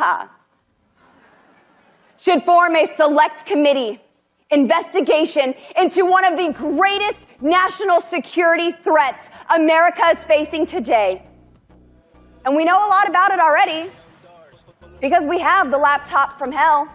America should form a select committee investigation into one of the greatest national security threats America is facing today. And we know a lot about it already because we have the laptop from hell.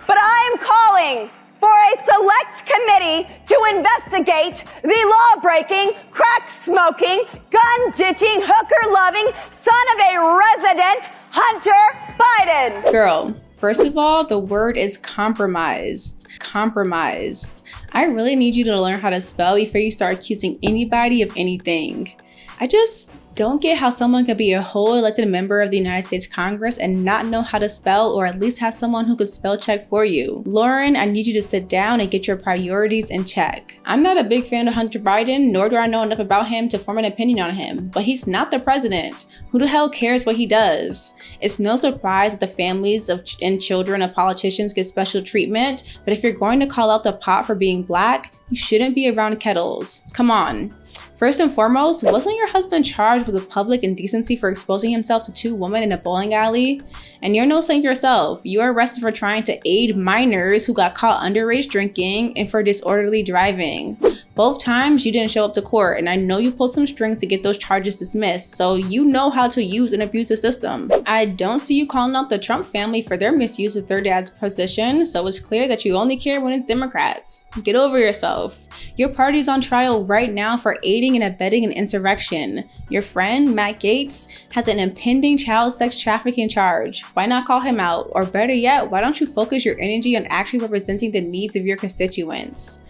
But I am calling for a select committee to investigate the law-breaking, crack-smoking, gun-ditching, hooker-loving son of a resident Hunter Biden. Girl, first of all, the word is compromised. Compromised. I really need you to learn how to spell before you start accusing anybody of anything. I just don't get how someone could be a whole elected member of the United States Congress and not know how to spell, or at least have someone who could spell check for you. Lauren, I need you to sit down and get your priorities in check. I'm not a big fan of Hunter Biden, nor do I know enough about him to form an opinion on him, but he's not the president. Who the hell cares what he does? It's no surprise that the families and children of politicians get special treatment, but if you're going to call out the pot for being black, you shouldn't be around kettles. Come on. First and foremost, wasn't your husband charged with the public indecency for exposing himself to two women in a bowling alley? And you're no saint yourself. You were arrested for trying to aid minors who got caught underage drinking and for disorderly driving. Both times you didn't show up to court, and I know you pulled some strings to get those charges dismissed, so you know how to use and abuse the system. I don't see you calling out the Trump family for their misuse of their dad's position, so it's clear that you only care when it's Democrats. Get over yourself. Your party's on trial right now for aiding and abetting an insurrection. Your friend, Matt Gaetz, has an impending child sex trafficking charge. Why not call him out? Or better yet, why don't you focus your energy on actually representing the needs of your constituents?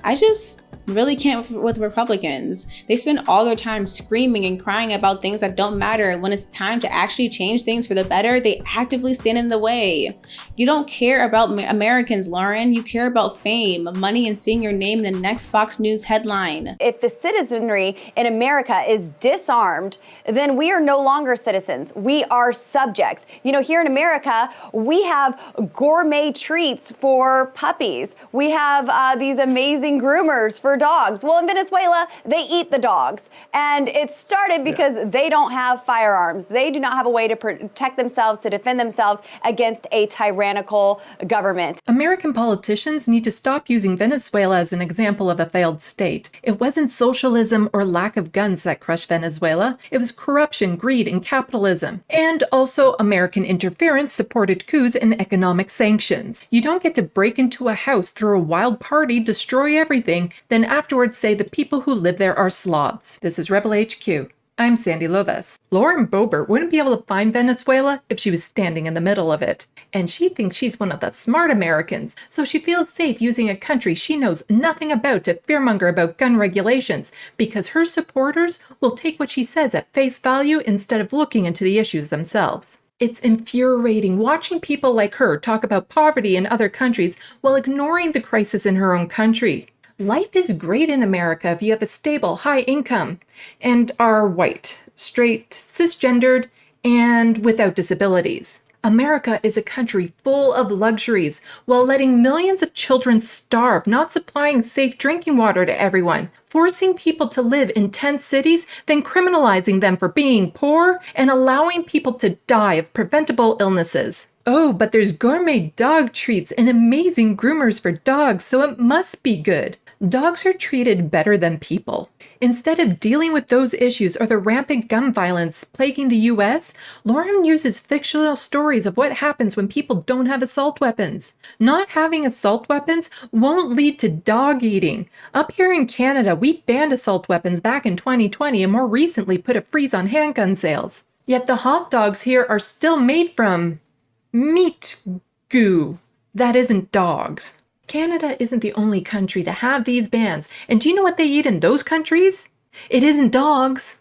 I just really can't with Republicans. They spend all their time screaming and crying about things that don't matter. When it's time to actually change things for the better, they actively stand in the way. You don't care about Americans, Lauren. You care about fame, money, and seeing your name in the next Fox News headline. If the citizenry in America is disarmed, then we are no longer citizens. We are subjects. You know, here in America, we have gourmet treats for puppies. We have these amazing groomers for dogs. Well, in Venezuela, they eat the dogs. And it started because they don't have firearms. They do not have a way to protect themselves, to defend themselves against a tyrannical government. American politicians need to stop using Venezuela as an example of a failed state. It wasn't socialism or lack of guns that crushed Venezuela. It was corruption, greed, and capitalism. And also American interference, supported coups, and economic sanctions. You don't get to break into a house, throw a wild party, destroy everything, then afterwards say the people who live there are slobs. This is Rebel HQ. I'm Sandy Loves. Lauren Boebert wouldn't be able to find Venezuela if she was standing in the middle of it. And she thinks she's one of the smart Americans, so she feels safe using a country she knows nothing about to fearmonger about gun regulations, because her supporters will take what she says at face value instead of looking into the issues themselves. It's infuriating watching people like her talk about poverty in other countries while ignoring the crisis in her own country. Life is great in America if you have a stable, high income and are white, straight, cisgendered, and without disabilities. America is a country full of luxuries while letting millions of children starve, not supplying safe drinking water to everyone, forcing people to live in tent cities, then criminalizing them for being poor, and allowing people to die of preventable illnesses. Oh, but there's gourmet dog treats and amazing groomers for dogs, so it must be good. Dogs are treated better than people. Instead of dealing with those issues or the rampant gun violence plaguing the US, Lauren uses fictional stories of what happens when people don't have assault weapons. Not having assault weapons won't lead to dog eating. Up here in Canada, we banned assault weapons back in 2020 and more recently put a freeze on handgun sales. Yet the hot dogs here are still made from meat goo. That isn't dogs. Canada isn't the only country to have these bans, and do you know what they eat in those countries? It isn't dogs.